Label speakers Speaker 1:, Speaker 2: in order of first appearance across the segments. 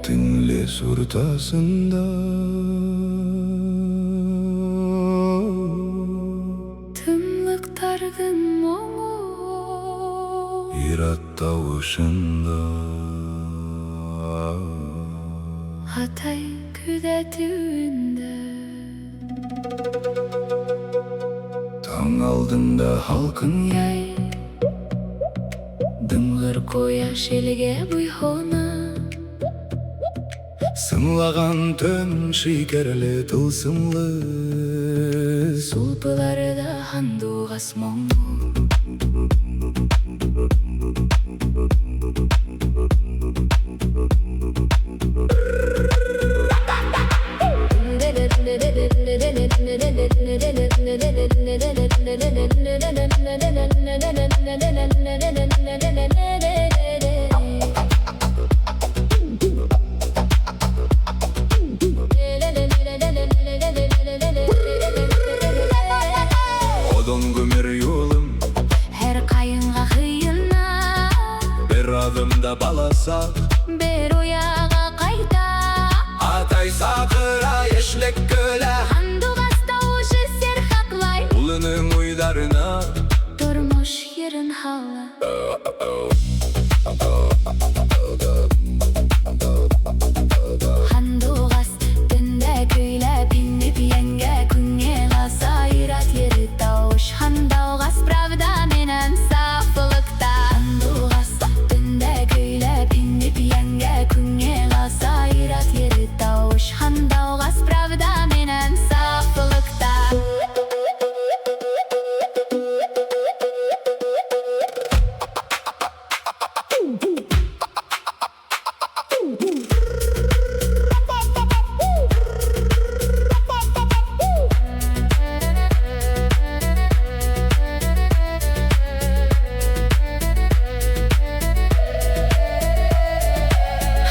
Speaker 1: Tünles ortasında
Speaker 2: Tımlık targın moğu
Speaker 1: Irat tavışında
Speaker 2: Hatay küdetüğünde
Speaker 1: Taң aldında halkın
Speaker 2: Yay Dımgır koyaş elge buyhona
Speaker 1: Сымлаған түн шикерлі тылсымлы
Speaker 2: Сулпыларда хандуғас моңу
Speaker 1: Odun gömer yolum
Speaker 2: Her kayınğa kıyına
Speaker 1: Bir adımda balasak
Speaker 2: Bir oyağa kayda
Speaker 1: Atay sakıra yeşlek köle
Speaker 2: Handuvas tavuşu serhaklay
Speaker 1: Ulının uydarına
Speaker 2: Durmuş yerin hala Handuvas dünde köyle pinnip yenge Künye gasa irat yeri tavuş Handuvas pravda menen saflıkta Handuvas dünde köyle pinnip yenge Künye gasa irat yeri tavuş Handuvas pravda menen saflıkta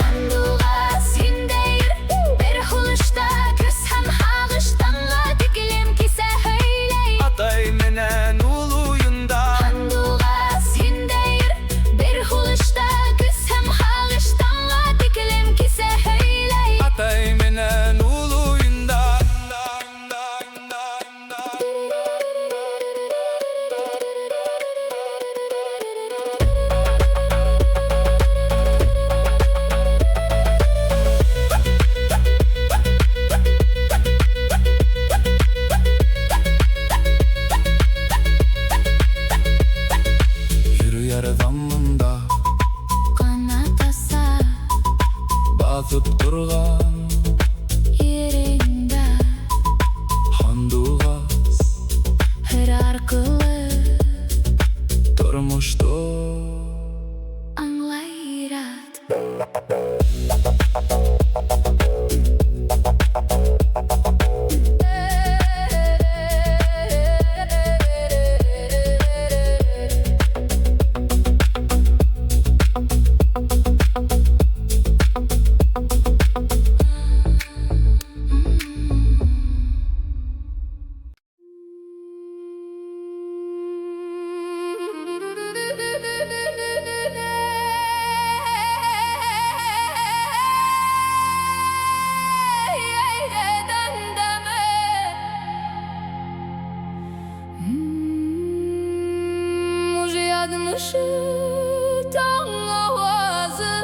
Speaker 2: Handuvas hindeyir Bir huluşta köz hem hağıştanğa Dikilim kise höyley
Speaker 1: Atay menen uluyunda
Speaker 2: Handuvas hindeyir Bir huluşta köz hem hağıştanğa Dikilim kise höyley
Speaker 1: Atay menen uluyunda Yürü yarı damında
Speaker 2: Kanat asa
Speaker 1: Batıp durgan
Speaker 2: yerinde
Speaker 1: Handuvas
Speaker 2: Her arkalı
Speaker 1: Durmuştu
Speaker 2: anlayırat Уже ядmışı tan avazı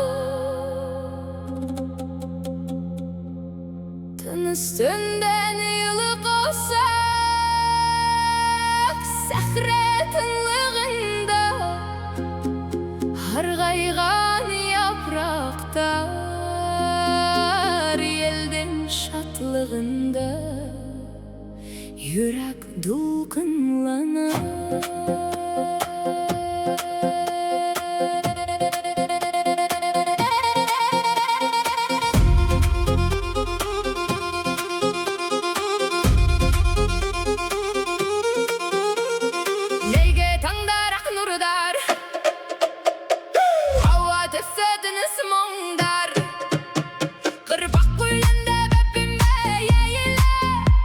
Speaker 2: Tın üstünden yılık olsak Sahre tınlığında Hargaygan yapraktar Yelden şatlığında Yürek dulkınlanar Neyge tangdarak nurdar Hava tefsediniz mongdar Kırpak kuylende bepime yeyile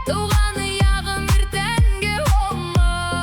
Speaker 2: Tuğanı yağım irtenge olma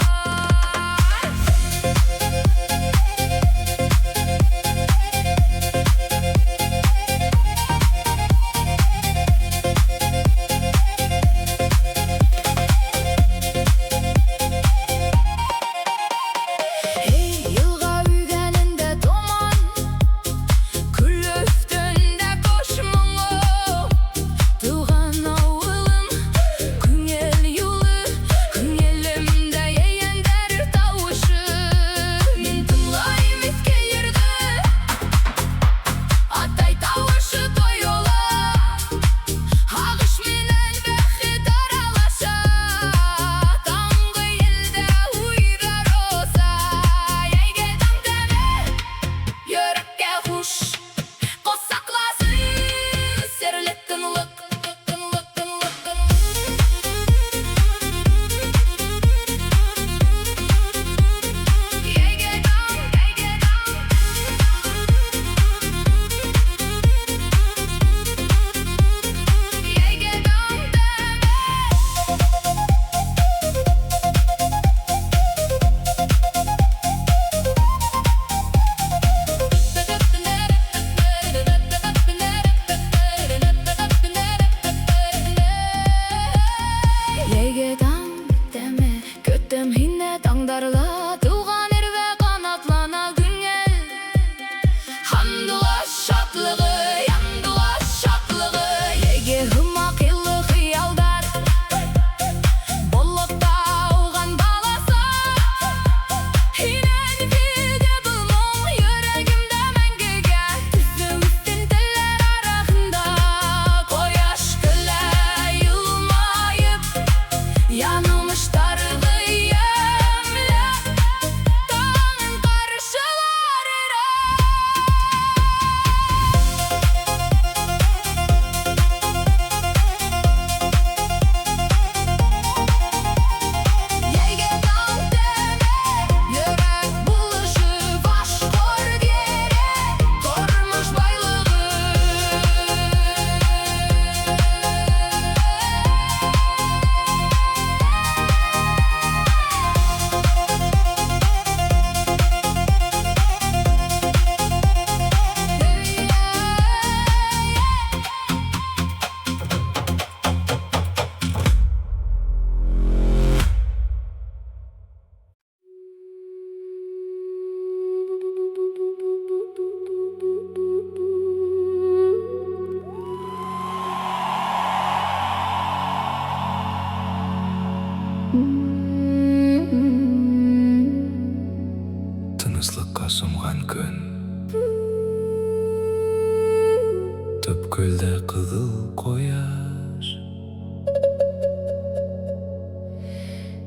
Speaker 1: Көкөлдө кызыл кояш.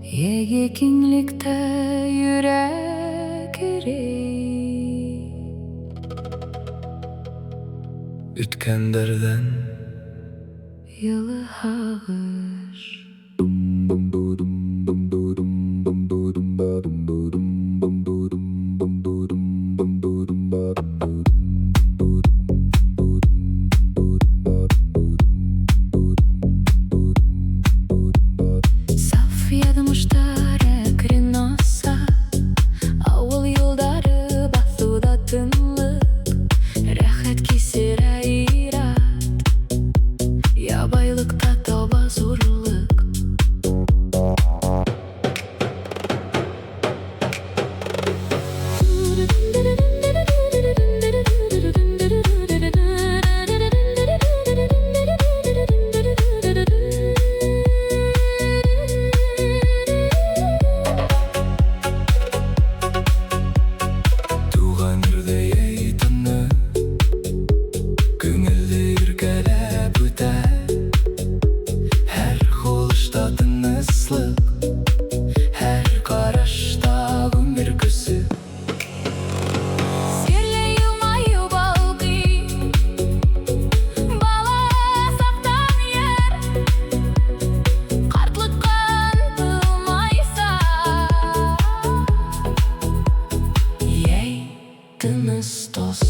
Speaker 2: Еге кеңлікті йөрәк ирей.
Speaker 1: Үткәндәрдән
Speaker 2: Йылы һағыш. Саф ядымыштар әкрен аса, ауыл юлдары басуда тынлык, рәхәт кисер айрат, ябайлыкта таба зурлык.
Speaker 1: туган ердә яйтыны, күңелде иркәләп үтә. Һәр холышта тыныслык, һәр карашта гомер көсе.
Speaker 2: Серле елмаю балкый, бала сақтан ер, қартлыққан тылмайса. Ей, тыныс дос.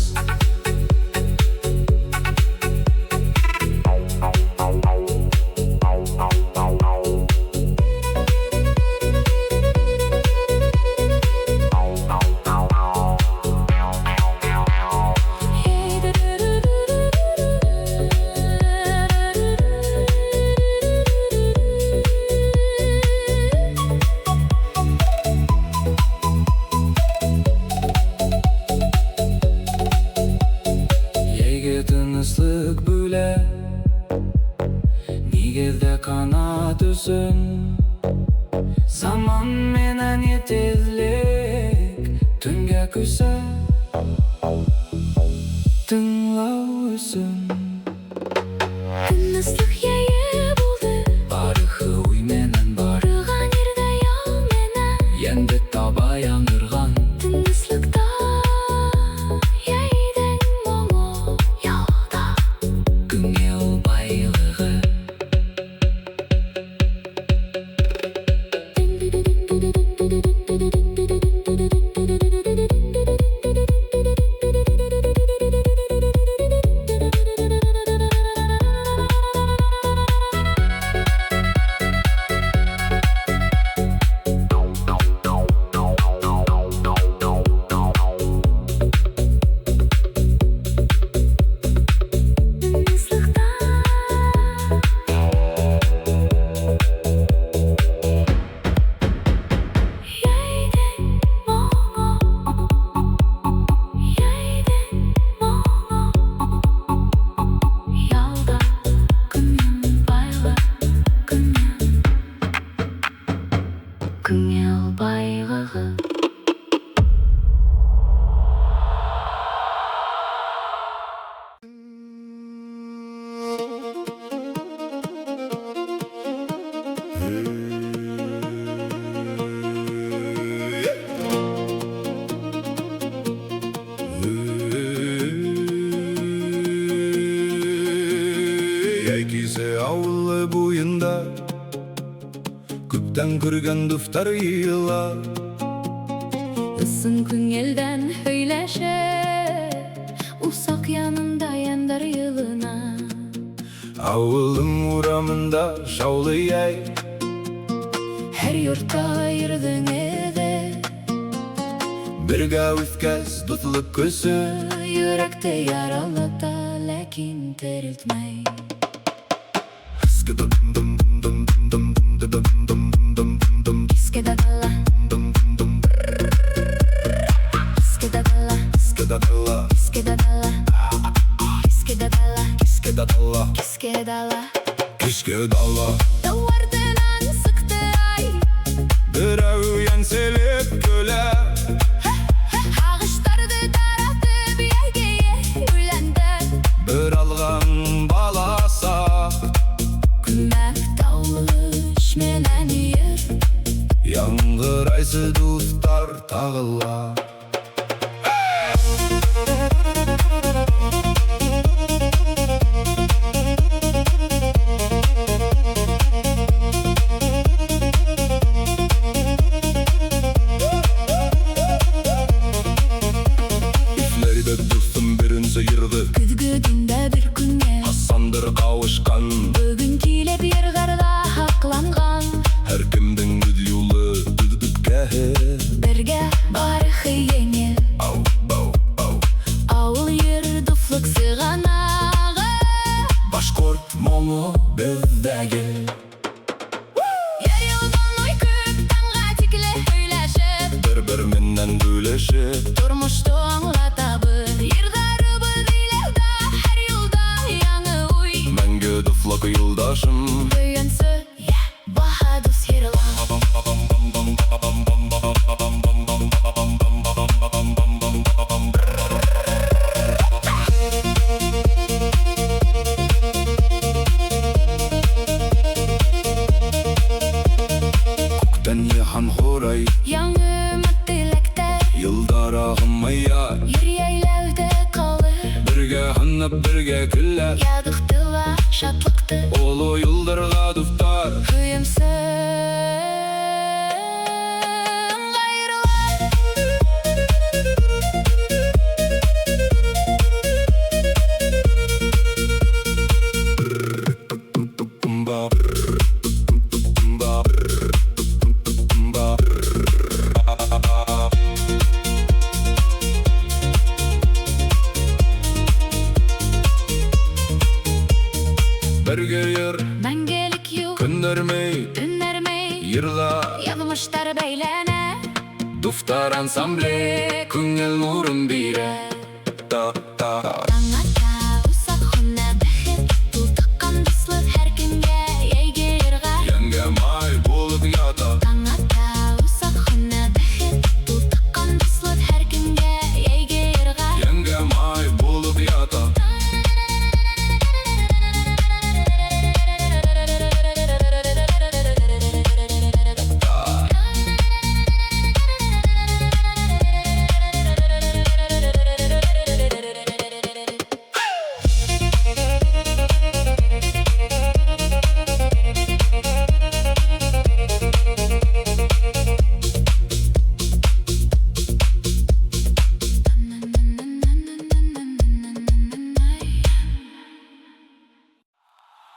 Speaker 1: Яйге тыныслык бүлә, нигездә канат өсөн. Заман менән етезлек, төнгә күсә, тыңлау өсөн.
Speaker 2: Тыныслық яйы болды,
Speaker 1: Барыхы уй менән бар,
Speaker 2: тұрған ерді ял менен.
Speaker 1: янды таба яңырган.
Speaker 2: Тыныслықта яйдың моңы ялда.
Speaker 1: Күңел байлыгы,
Speaker 2: Тыныслықта яйдың моңы, яйдың моңы ялда. Күңел байлы, күңел байлығы.
Speaker 1: Яйкисе ауылы буйында, күптән күргән дуфтар йыла.
Speaker 2: Ысын күңелдән һөйләшә, усак янында яндар йылына.
Speaker 1: Ауылым урамында шаулы яй,
Speaker 2: Һәр йортта йөрдең эҙе,
Speaker 1: бергә үҫкәс дуҫлык көсө.
Speaker 2: йөрәкте яралата, ләкин терелтмәй. Скедадала, скедадала,
Speaker 1: Скедадала,
Speaker 2: скедадала, скедадала,
Speaker 1: скедадала,
Speaker 2: скедала.
Speaker 1: кишке дала.
Speaker 2: Тауардынан сықты ай,
Speaker 1: Берәү янселеп көлә,
Speaker 2: ағыштарды таратып, яйге үләнді.
Speaker 1: бер алған
Speaker 2: Күгінде бір күнге
Speaker 1: Асандыр қауышқан,
Speaker 2: бүгін келіп ерғарда хақланған.
Speaker 1: әркімдің мүділі дүдіккәхі.
Speaker 2: Бірге барықы еңел
Speaker 1: Ау, ау, ау.
Speaker 2: ауыл ер дуфлық сығанағы.
Speaker 1: Башқұрт моңы біздәге.
Speaker 2: Ер елдан ой көп таңға текілі өйләшіп,
Speaker 1: Бір-бірменен бөлешіп,
Speaker 2: тұрмышты аңлата бір. Ердары бұдилерді әр елда яңы ой.
Speaker 1: мәңгі дүфлық юлдашым.
Speaker 2: Бүйінсі, бахадус ерлан.
Speaker 1: Күктен яхан хорай,
Speaker 2: Яңы үміттіліктер
Speaker 1: йылдар ағымая.
Speaker 2: ер яйлауды қалыр.
Speaker 1: Бірге ханып, бірге күлләр,
Speaker 2: Ядықтыла шатлықты
Speaker 1: олы юлдарға дуфтар.
Speaker 2: Күйімсің ғайырлар.
Speaker 1: Ба, ба, ба. Бірге ер,
Speaker 2: Мәңгілік ю,
Speaker 1: күндермей,
Speaker 2: түнермей,
Speaker 1: йырла.
Speaker 2: язмыштар бәйләнә.
Speaker 1: Дуфтар ансамбле, күңел нурын бирә. Та.
Speaker 2: Таң ата ұсақ хүнә бәхет, тұлтыққан дұслы әркімге ейге ерға.
Speaker 1: Янга май болып ята.
Speaker 2: Таң ата ұсақ хүнә бәхет, тұлтыққан дұслы әркімге ейге ерға.
Speaker 1: Янга май болып ята.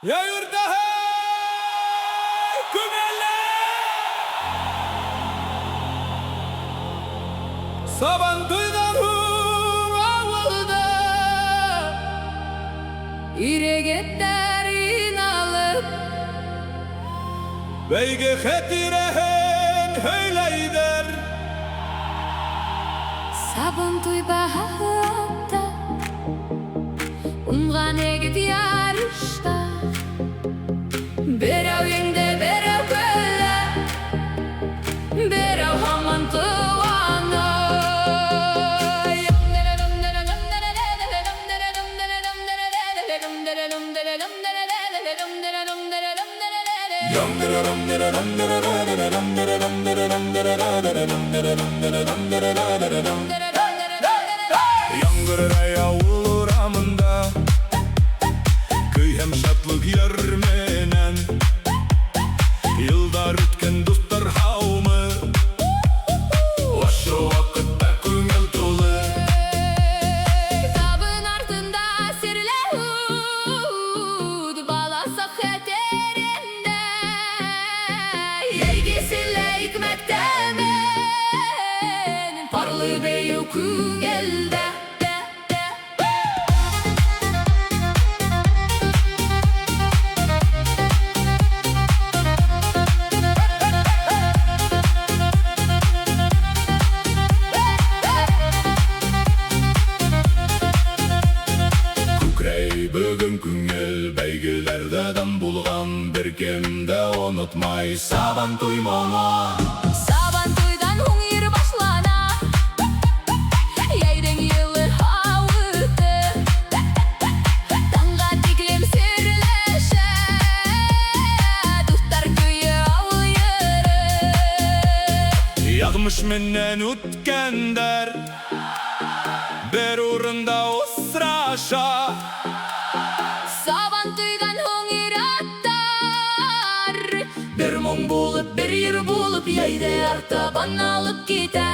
Speaker 1: Я юрда күңелі. Сабан туйдан хур ауылда,
Speaker 2: Ирегеттерін алып,
Speaker 1: бәйге хәтирәһен һөйләйдер.
Speaker 2: сабын туй бағытта, ұнған егіт ярышта. Берәу еңді, берәу көлі, берәу хаман туаны.
Speaker 1: Яңгырай ауыл урамында, көй һәм шатлык ярменен. Йылдар үткен дуҫтар һаумы, ошо вакытта күңел тулы.
Speaker 2: Табын артында серләүд, баласы хәтерендә. Ейгесілі икмәктәмен, парлы бейу күңелдә.
Speaker 1: Бүгін күңел бәйгеләрдә дан булган, бер кем дә онытмай сабан туй моңы.
Speaker 2: Сабан туйдан һуң ир башлана, яйдың йылы һауыты. Таңға тиклем серләшә, дуҫтар көйе ауыл йыры.
Speaker 1: Язмыш менән үткәндәр, бер урында осраша.
Speaker 2: Сабан туйдан һуң ир аттар, бер моң булып, бер йыр булып, яйды артабан алып китә.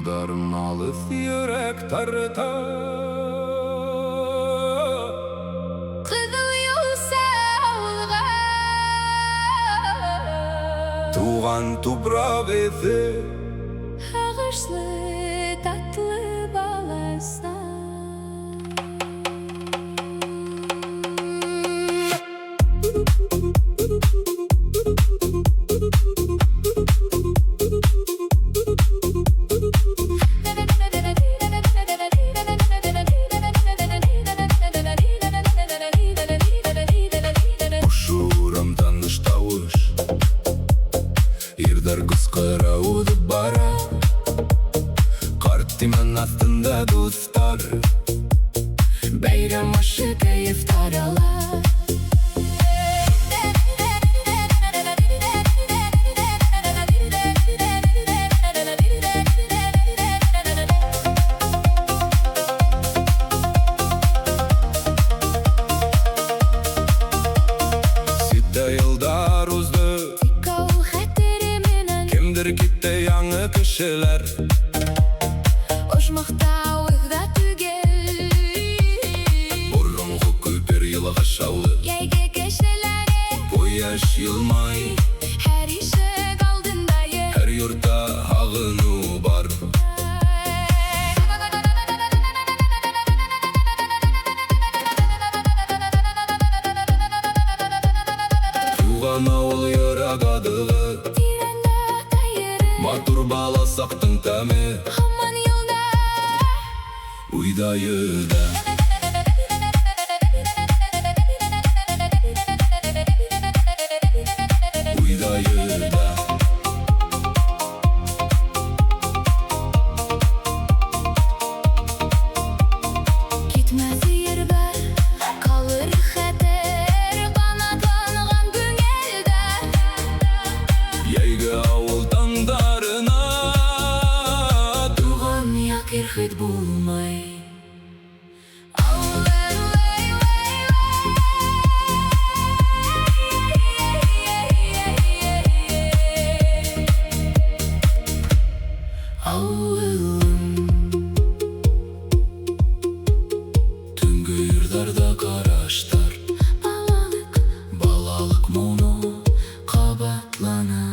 Speaker 1: Yoldarım alıp yürek tartar.
Speaker 2: Kızıl yol sağlığa.
Speaker 1: Tuğan toprağı eti.
Speaker 2: Ağışlı tatlı balasına.
Speaker 1: Ушурам таныш тавыш. Ирдар кыскыра удып бара. Карт тимен астында достар.
Speaker 2: Bayram aşı keyif tarala.
Speaker 1: Сидde yıllar uzdu.
Speaker 2: Kal xateriminen.
Speaker 1: Kimdir gitti yanı kişiler.
Speaker 2: Oşmaqta uğda tügel.
Speaker 1: Burunğu küper yılı aşağı.
Speaker 2: Yayga keşelere.
Speaker 1: Bu yaş yılmay.
Speaker 2: Her işe kaldındayı.
Speaker 1: Her yurtta hağını var. Tuğana ol yöre kadığı.
Speaker 2: Tiranda tayırı.
Speaker 1: Matur balasақтың тәмі.
Speaker 2: Aman yolda.
Speaker 1: Uydayı da. Uydayı da.
Speaker 2: Gitmez yerbe. Kalır xater. Kanatlanğan güngelde.
Speaker 1: Yayga ауыл таңдарына.
Speaker 2: Туған як ерхет булмай.
Speaker 1: Түнгі йырдарда қараштар. Балалық мұны қабатлана.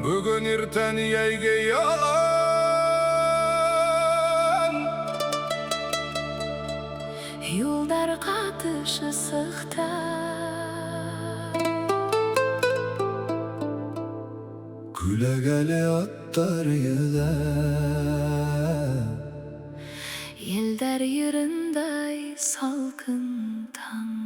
Speaker 1: Bugün erten yeyge yalan.
Speaker 2: Yolдар qatışı sıxta,
Speaker 1: Gülegeli attar yıla.
Speaker 2: Yelder yırınday salkın tan.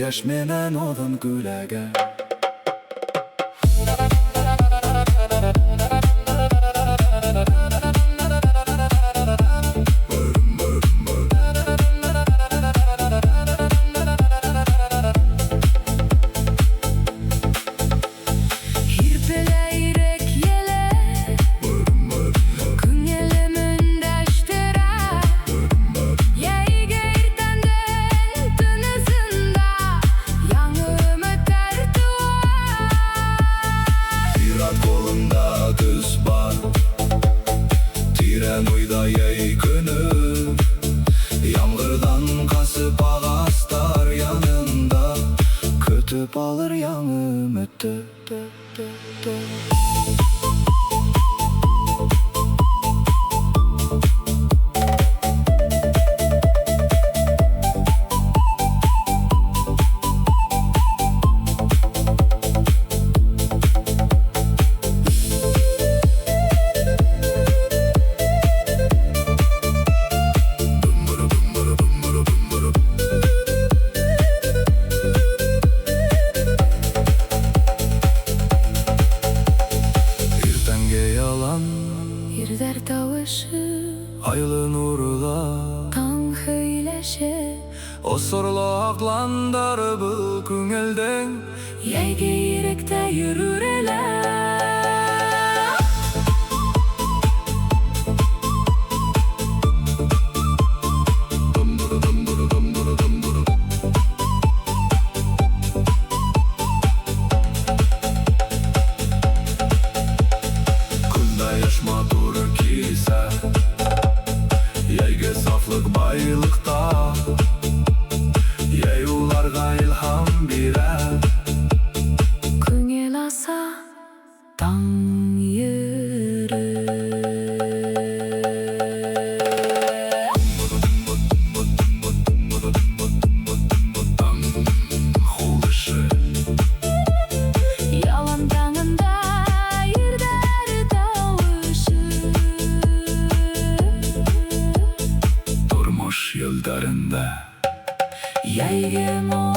Speaker 1: Yaş menen odun gülege. Uyda yey günü, yağmurdan kasıp ağaçlar yanında, kötüp alır yanımı
Speaker 2: Yerder tavışı,
Speaker 1: aylı nurla,
Speaker 2: tan höyleşe,
Speaker 1: osorlu aklanдар bu küngelden,
Speaker 2: yeyge yürekte yürür ele. Yeyge saflık baylıkta, yey ularga ilham bire. Küngel asa tan yürü. Yalan tağında yerder tavışı,
Speaker 1: Durmuş yıllarında
Speaker 2: yeyge mo.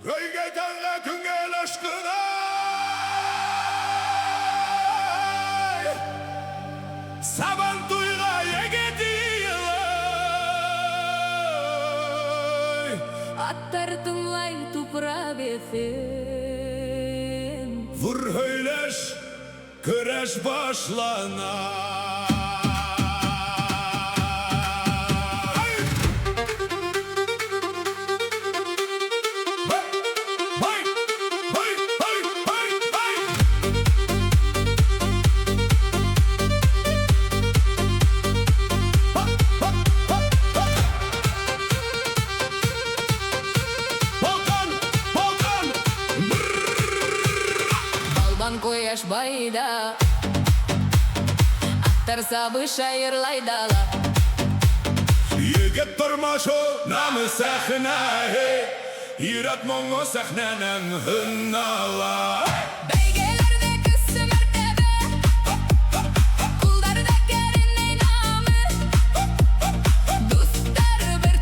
Speaker 1: Öyge tanla küngel aşkına, saban tuyga yege diyilay.
Speaker 2: Attar tınlay tupra befen.
Speaker 1: Vur höyleş, güreş başlanar.
Speaker 2: Koyaş bayda, attar sabı şairlay dala.
Speaker 1: Yigit durmaşu namı sahne, yirat mongo sahnenen hınnala.
Speaker 2: Beygelerde kızı mertebe, kullarda kerin namı. Dostlar bir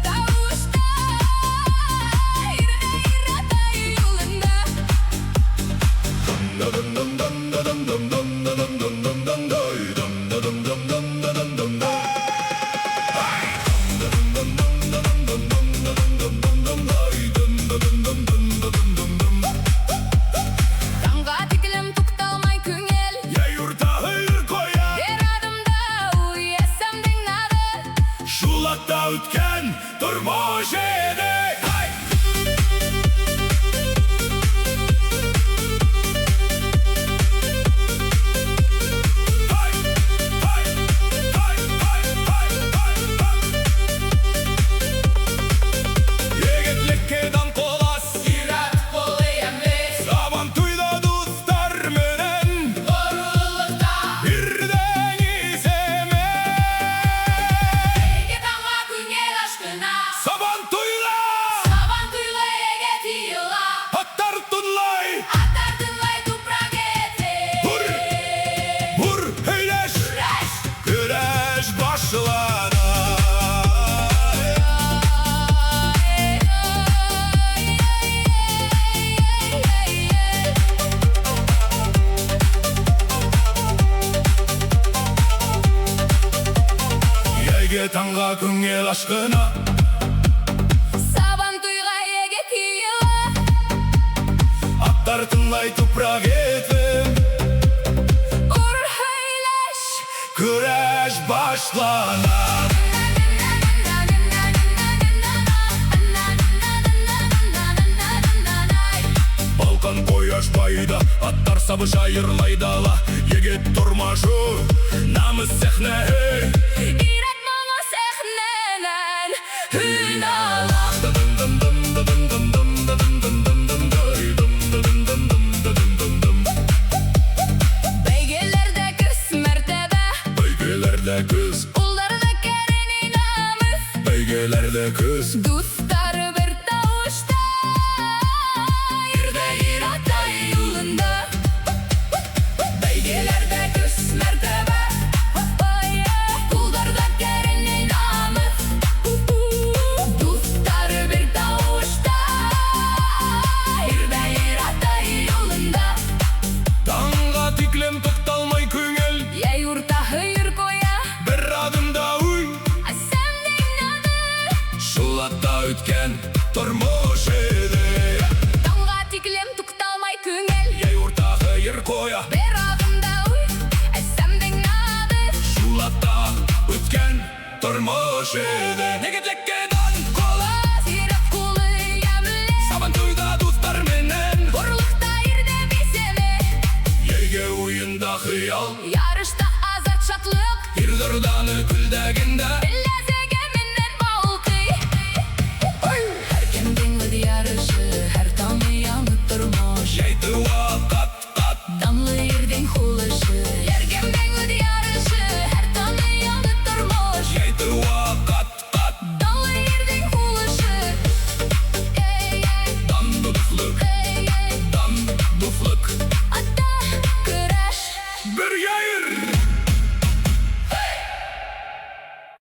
Speaker 1: Шулатта үткен тұрмыш едік. Егетлікке даңқол ас,
Speaker 2: Ират қолы емлес,
Speaker 1: Сабантуйда достар менен,
Speaker 2: ұрылықта
Speaker 1: бірден есеме.
Speaker 2: Еге таңға күнел ашқына,
Speaker 1: Сабантуйда
Speaker 2: Сабантуйлы еге тиыла,
Speaker 1: аттар тұнлай,
Speaker 2: аттар тыңлай тупрак ете.
Speaker 1: Бұр өйлеш,
Speaker 2: Күрәш,
Speaker 1: күрәш башлана. Еге таңға күңел ашқына,
Speaker 2: Сабантуйға еге тиыла,
Speaker 1: аттар тыңлай тупрак етвім,
Speaker 2: ұр өйлеш.
Speaker 1: күрәш башлана. Балқан кояш байда, аттар сабы шайырлайдала. Егет тұрмашу, намыс сәхне.
Speaker 2: Ират маңа сәхненен үн ала. Бәйгелерде күз мәртәбә,
Speaker 1: Бәйгелерде күз,
Speaker 2: ұлдарда кәріне намыс.
Speaker 1: бәйгелерде күз.
Speaker 2: Достары бір тауышта, ирде иратай юлында. Бәйгелерде күз мәртәбә, ұлдарда кәріне намыс. Достары бір тауышта, ирде иратай юлында.
Speaker 1: Таңға тиклем тоқталмай көңіл,
Speaker 2: Яй урта хыйыр коя,
Speaker 1: бір адымда уй.
Speaker 2: әсәмден нады.
Speaker 1: Шулатта үткен тұрмыш еді.
Speaker 2: Таңға тиклем тукталмай күңел,
Speaker 1: Яй урта хыйыр коя,
Speaker 2: бір ағымда уй, әсәмден нады.
Speaker 1: шулатта үткен тұрмыш еді. Егетлекке даңқол ас,
Speaker 2: Ират қолы емлес,
Speaker 1: Сабантуйда достар менен,
Speaker 2: ұрлықта ирде бесеме.
Speaker 1: Еге ойында хыял,
Speaker 2: Ярышта азат шатлық,
Speaker 1: ирдырданы күлдәгенде.
Speaker 2: ләзеге менен балқи. Әркемден өд ярышы, әр таңы яңы тұрмыш.
Speaker 1: Жайды уақат қат,
Speaker 2: Дамлы ирден хулышы, әркемден өд ярышы, әр таңы яңы тұрмыш.
Speaker 1: жайды уақат қат.
Speaker 2: Дамлы ирден хулышы, ей, ей,
Speaker 1: Дан дуфлык,
Speaker 2: ей, ей.
Speaker 1: дан дуфлык.
Speaker 2: Ата күрәш,
Speaker 1: Bir yayır